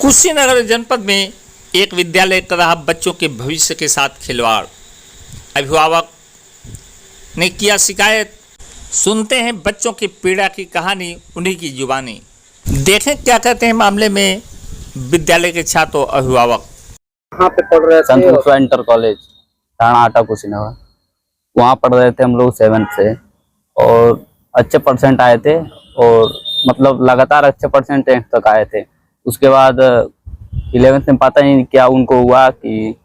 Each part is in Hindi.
कुशीनगर जनपद में एक विद्यालय कर रहा बच्चों के भविष्य के साथ खिलवाड़। अभिभावक ने किया शिकायत। सुनते हैं बच्चों की पीड़ा की कहानी उन्हीं की जुबानी। देखें क्या कहते हैं मामले में विद्यालय के छात्र और अभिभावक। कहाँ पे पढ़ रहे थे? संत इंटर कॉलेज थाना आटा कुशीनगर, वहाँ पढ़ रहे थे हम लोग 7th से, और अच्छे परसेंट आए थे और मतलब लगातार अच्छे परसेंट 10th तक आए थे। उसके बाद 11th में पता नहीं क्या उनको हुआ कि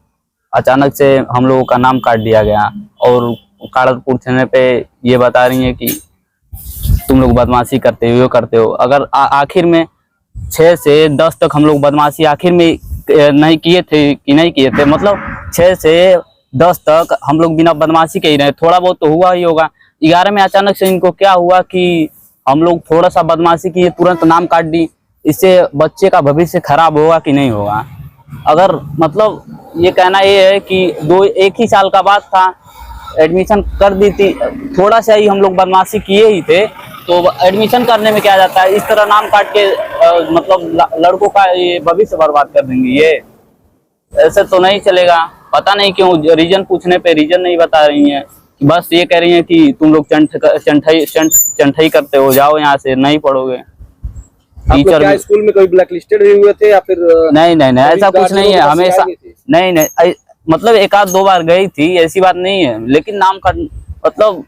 अचानक से हम लोगों का नाम काट दिया गया, और कारण पूछने पे ये बता रही है कि तुम लोग बदमाशी करते हो, करते हो। अगर आखिर में 6 से 10 तक हम लोग बदमाशी आखिर में नहीं किए थे कि नहीं किए थे, मतलब 6 से 10 तक हम लोग बिना बदमाशी के ही रहे। थोड़ा बहुत तो हुआ ही होगा। 11 में अचानक से इनको क्या हुआ कि हम लोग थोड़ा सा बदमाशी किए, तुरंत नाम काट दी। इससे बच्चे का भविष्य खराब होगा कि नहीं होगा। अगर मतलब ये कहना ये है कि एक ही साल का बाद था, एडमिशन कर दी थी, थोड़ा सा ही हम लोग बदमाशी किए ही थे तो एडमिशन करने में क्या जाता है। इस तरह नाम काट के मतलब लड़कों का ये भविष्य बर्बाद कर देंगे। ये ऐसे तो नहीं चलेगा। पता नहीं क्यों रीजन पूछने पे रीजन नहीं बता रही हैं, बस ये कह रही हैं कि तुम लोग चंठई करते हो, जाओ यहाँ से, नहीं पढ़ोगे। टीचर क्या स्कूल में कोई ब्लैक लिस्टेड हुए थे या फिर? नहीं, ऐसा कुछ नहीं है। हमेशा नहीं, मतलब 1-2 बार गई थी, ऐसी बात नहीं है। लेकिन नाम काट मतलब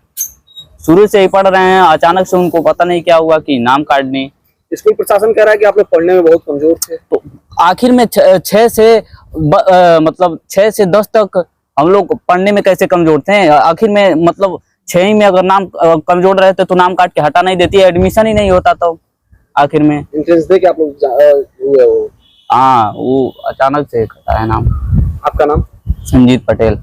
शुरू से ही पढ़ रहे हैं, अचानक से उनको पता नहीं क्या हुआ कि नाम काट दी। स्कूल प्रशासन कह रहा है कि आप लोग पढ़ने में बहुत कमजोर थे। तो आखिर में 6 से 10 तक हम लोग पढ़ने में कैसे कमजोर थे? आखिर में मतलब 6 में अगर नाम कमजोर रहते तो नाम काट के हटा नहीं देती, एडमिशन ही नहीं होता। तो आखिर में इंट्रेंस दे के आप लोग हुए हो? हाँ, वो अचानक से हटा है नाम। आपका नाम? संजीत पटेल।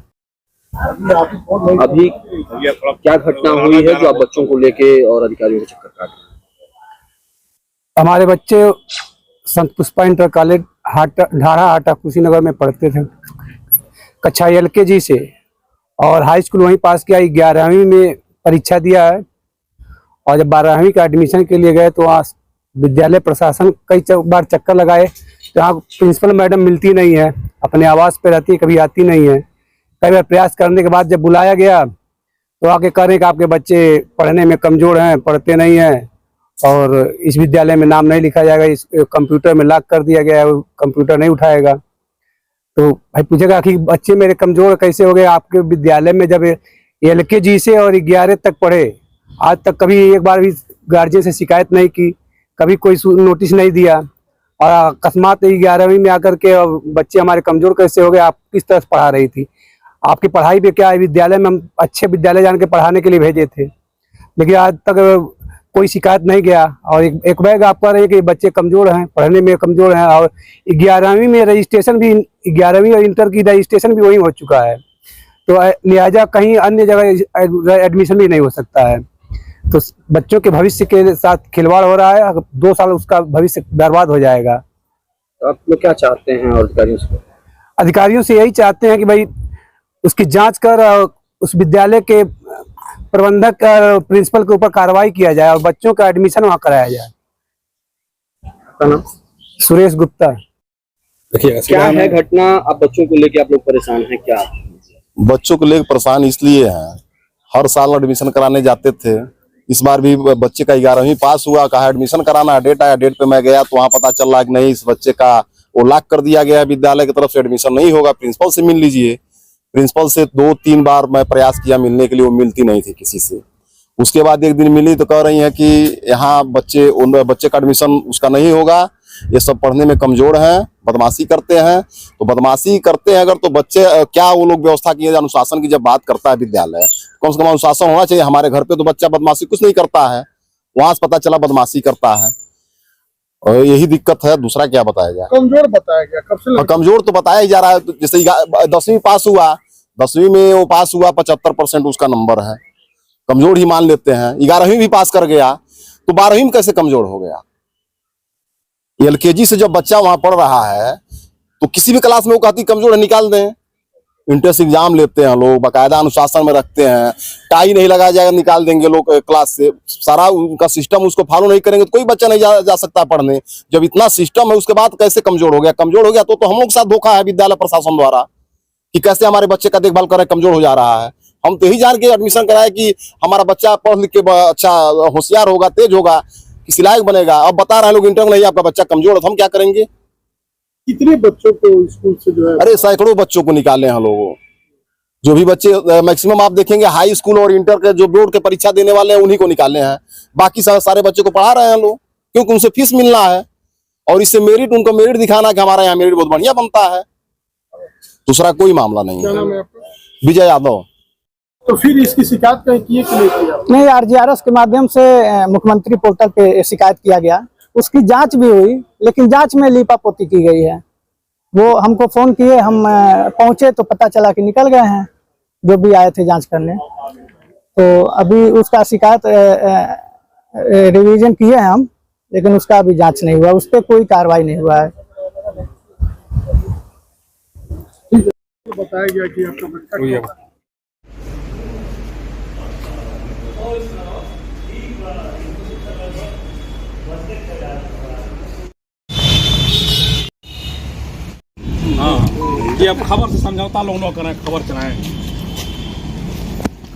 अभी क्या घटना हुई है जो आप बच्चों को लेके और अधिकारियों के चक्कर काट रहे हैं? हमारे बच्चे संत पुष्पा इंटर कॉलेज ढाढ़ा आटा कुशीनगर में पढ़ते थे, कक्षा LKG से, और हाई स्कूल वहीं पास किया। 11वीं में परीक्षा दिया है, और जब 12वीं का एडमिशन के लिए गए तो वहाँ विद्यालय प्रशासन कई बार चक्कर लगाए तो यहाँ प्रिंसिपल मैडम मिलती नहीं है, अपने आवास पे रहती है, कभी आती नहीं है। कई बार प्रयास करने के बाद जब बुलाया गया तो आके कह रहे हैं कि आपके बच्चे पढ़ने में कमज़ोर हैं, पढ़ते नहीं हैं, और इस विद्यालय में नाम नहीं लिखा जाएगा, इस कंप्यूटर में लॉक कर दिया गया है, वो कंप्यूटर नहीं उठाएगा। तो भाई पूछेगा कि बच्चे मेरे कमज़ोर कैसे हो गए? आपके विद्यालय में जब LKG से और 11 तक पढ़े, आज तक कभी एक बार भी गार्जियन से शिकायत नहीं की, कभी कोई नोटिस नहीं दिया, और अकस्मात 11वीं में आकर के बच्चे हमारे कमज़ोर कैसे हो गए? आप किस तरह से पढ़ा रही थी? आपकी पढ़ाई भी क्या है? विद्यालय में हम अच्छे विद्यालय जान के पढ़ाने के लिए भेजे थे, लेकिन आज तक कोई शिकायत नहीं गया। और एक बैग आप कह रहे हैं कि बच्चे कमज़ोर हैं, पढ़ने में कमज़ोर हैं, और 11वीं में रजिस्ट्रेशन भी, 11वीं और इंटर की रजिस्ट्रेशन भी वहीं हो चुका है, तो लिहाजा कहीं अन्य जगह एडमिशन भी नहीं हो सकता है। तो बच्चों के भविष्य के साथ खिलवाड़ हो रहा है। 2 साल उसका भविष्य बर्बाद हो जाएगा। आप लोग क्या चाहते हैं और अधिकारियों से? अधिकारियों से यही चाहते हैं कि भाई उसकी जांच कर उस विद्यालय के प्रबंधक प्रिंसिपल के ऊपर कार्रवाई किया जाए और बच्चों का एडमिशन वहाँ कराया जाए। आपका नाम? सुरेश गुप्ता। देखिए क्या है घटना? आप बच्चों को लेके आप लोग परेशान हैं क्या? बच्चों को लेकर परेशान इसलिए हैं, हर साल एडमिशन कराने जाते थे। इस बार भी बच्चे का 11वीं पास हुआ, कहा एडमिशन कराना है, डेट आया, डेट पे मैं गया तो वहाँ पता चल रहा कि नहीं, इस बच्चे का वो लॉक कर दिया गया है, विद्यालय की तरफ से एडमिशन नहीं होगा, प्रिंसिपल से मिल लीजिए। प्रिंसिपल से 2-3 बार मैं प्रयास किया मिलने के लिए, वो मिलती नहीं थी किसी से। उसके बाद एक दिन मिली तो कह रही है कि यहाँ बच्चे का एडमिशन उसका नहीं होगा, ये सब पढ़ने में कमजोर हैं, बदमाशी करते हैं। तो बदमाशी करते हैं अगर, तो बच्चे क्या वो लोग व्यवस्था की है? अनुशासन की जब बात करता है विद्यालय, कम से कम अनुशासन होना चाहिए। हमारे घर पे तो बच्चा बदमाशी कुछ नहीं करता है, वहां से पता चला बदमाशी करता है, और यही दिक्कत है। दूसरा क्या बताया जाए? कमजोर बताया गया कब से? कमजोर तो बताया ही जा रहा है। तो जैसे 10वीं पास हुआ, 10वीं में वो पास हुआ, 75% उसका नंबर है, कमजोर ही मान लेते हैं। 11वीं भी पास कर गया तो 12वीं में कैसे कमजोर हो गया? LKG से जब बच्चा वहां पढ़ रहा है तो किसी भी क्लास में वो कहती कमजोर है, निकाल दें। इंट्रेंस एग्जाम लेते हैं लोग, बाकायदा अनुशासन में रखते हैं, टाई नहीं लगाया जाएगा निकाल देंगे लोग क्लास से, सारा उनका सिस्टम उसको फॉलो नहीं करेंगे तो कोई बच्चा नहीं जा सकता पढ़ने। जब इतना सिस्टम है उसके बाद कैसे कमजोर हो गया? कमजोर हो गया तो हम लोग के साथ धोखा है विद्यालय प्रशासन द्वारा कि कैसे हमारे बच्चे का देखभाल कर रहे, कमजोर हो जा रहा है। हम तो यही जान के एडमिशन कराए कि हमारा बच्चा पढ़ लिख के अच्छा होशियार होगा, तेज होगा, किसी लायक बनेगा। अब बता रहे हैं लोग इंटर नहीं आपका बच्चा कमजोर है, तो हम क्या करेंगे? कितने बच्चों को स्कूल से जो है? अरे सैकड़ों बच्चों को निकाले हैं लोगों। जो भी बच्चे मैक्सिमम आप देखेंगे हाई स्कूल और इंटर के जो बोर्ड के परीक्षा देने वाले हैं उन्हीं को निकाले हैं। बाकी सारे बच्चे को पढ़ा रहे हैं लोग, क्योंकि उनसे फीस मिलना है और इससे मेरिट, उनको मेरिट दिखाना कि हमारा यहाँ मेरिट बहुत बढ़िया बनता है। दूसरा कोई मामला नहीं क्या है। नाम है आपका? विजय यादव। तो फिर इसकी शिकायत कहीं किए कि नहीं किया? नहीं, आरजीआरएस के माध्यम से मुख्यमंत्री पोर्टल पे शिकायत किया गया, उसकी जांच भी हुई, लेकिन जांच में लीपापोती की गई है। वो हमको फोन किए, हम पहुंचे तो पता चला कि निकल गए हैं जो भी आए थे जांच करने। तो अभी उसका शिकायत रिवीजन किए हैं हम, लेकिन उसका अभी जांच नहीं हुआ, उस पर कोई कार्रवाई नहीं हुआ है। तो बताया गया कि आपका बच्चा ये अब खबर से समझौता लोग न करें, खबर चलाएं।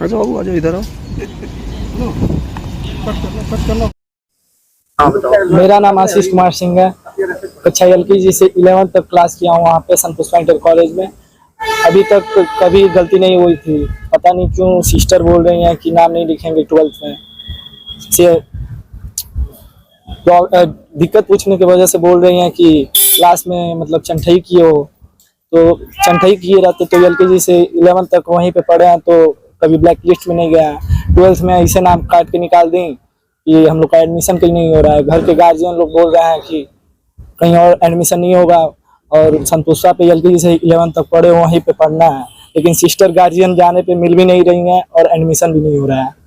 बाबू आ जाओ इधर आओ। मेरा नाम आशीष कुमार सिंह है। कक्षा LKG से 11th तक क्लास किया हूँ वहाँ पे संतोष इंटर कॉलेज में। अभी तक कभी गलती नहीं हुई थी, पता नहीं क्यों सिस्टर बोल रही हैं कि नाम नहीं लिखेंगे 12th में। से दिक्कत पूछने की वजह से बोल रही हैं कि क्लास में मतलब चंठई किए हो, तो चंठई किए रहते तो LKG से 11th तक वहीं पे पढ़े हैं, तो कभी ब्लैक लिस्ट में नहीं गया। 12th में ऐसे नाम काट के निकाल दें कि हम लोग का एडमिशन कहीं नहीं हो रहा है। घर के गार्जियन लोग बोल रहे हैं कि कहीं और एडमिशन नहीं होगा, और संतोषा पे LKG से 11th तक पढ़े वहीं पे पढ़ना है, लेकिन सिस्टर गार्जियन जाने पे मिल भी नहीं रही हैं और एडमिशन भी नहीं हो रहा है।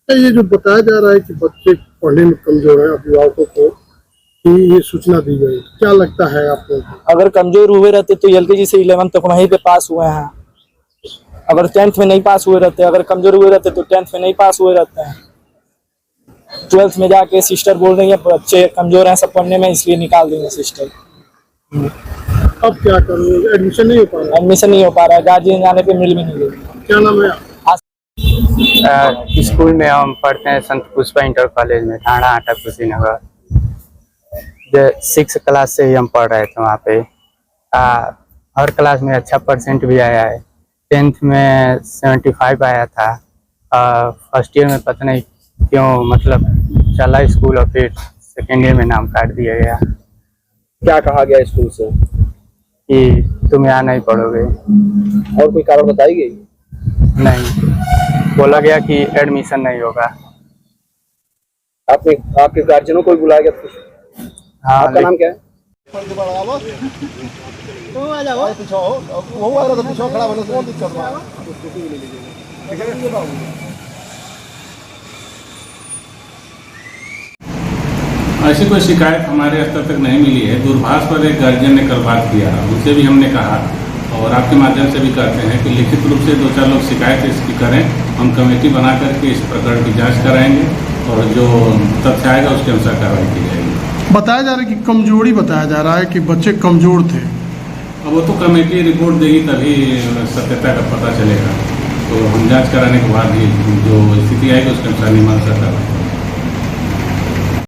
ये जो बताया जा रहा है कि बच्चे पढ़ने में कमजोर है, अभिभावकों को कि ये सूचना दी गई, क्या लगता है आपको? अगर कमजोर हुए रहते तो LKG से 11th तक वहीं पे पास हुए हैं। अगर 10th में नहीं पास हुए रहते, अगर कमजोर हुए रहते तो 10th में नहीं पास हुए रहते हैं। 12th में जाके सिस्टर बोल रही है बच्चे कमजोर हैं सब पढ़ने में, इसलिए निकाल देंगे सिस्टर। अब क्या करोगे? एडमिशन नहीं हो पा रहा? एडमिशन नहीं हो पा रहा है, गार्जियन जाने पे मिल भी नहीं रही। क्या नाम है? स्कूल में हम पढ़ते हैं संत पुष्पा इंटर कॉलेज में, ठाणा आटा कुशीनगर। 6th क्लास से ही हम पढ़ रहे थे वहाँ पे। हर क्लास में अच्छा परसेंट भी आया है। 10th में 75 आया था। फर्स्ट ईयर में पता नहीं क्यों मतलब चला स्कूल और फिर सेकेंड ईयर में नाम काट दिया गया। क्या कहा गया स्कूल से? कि तुम यहाँ नहीं पढ़ोगे। और कोई कारण बताई गई? नहीं, बोला गया कि एडमिशन नहीं होगा। आपके गार्जियनों को भी बुलाया गया? हाँ, आपका नाम क्या है? ऐसी कोई शिकायत हमारे स्तर तक नहीं मिली है। दूरभाष पर एक गार्जियन ने कल बात किया, उनसे भी हमने कहा और आपके माध्यम से भी कहते हैं कि लिखित रूप से 2-4 लोग शिकायत इसकी करें, हम कमेटी बना करके इस प्रकरण की जांच कराएंगे और जो तथ्य आएगा उसके अनुसार कार्रवाई की जाएगी। बताया जा रहा है कि कमजोरी बताया जा रहा है कि बच्चे कमजोर थे। अब वो तो कमेटी रिपोर्ट देगी तभी सत्यता का पता चलेगा। तो हम जांच कराने के बाद ही जो स्थिति आएगी उसके अनुसार नियमानुसार कार्रवाई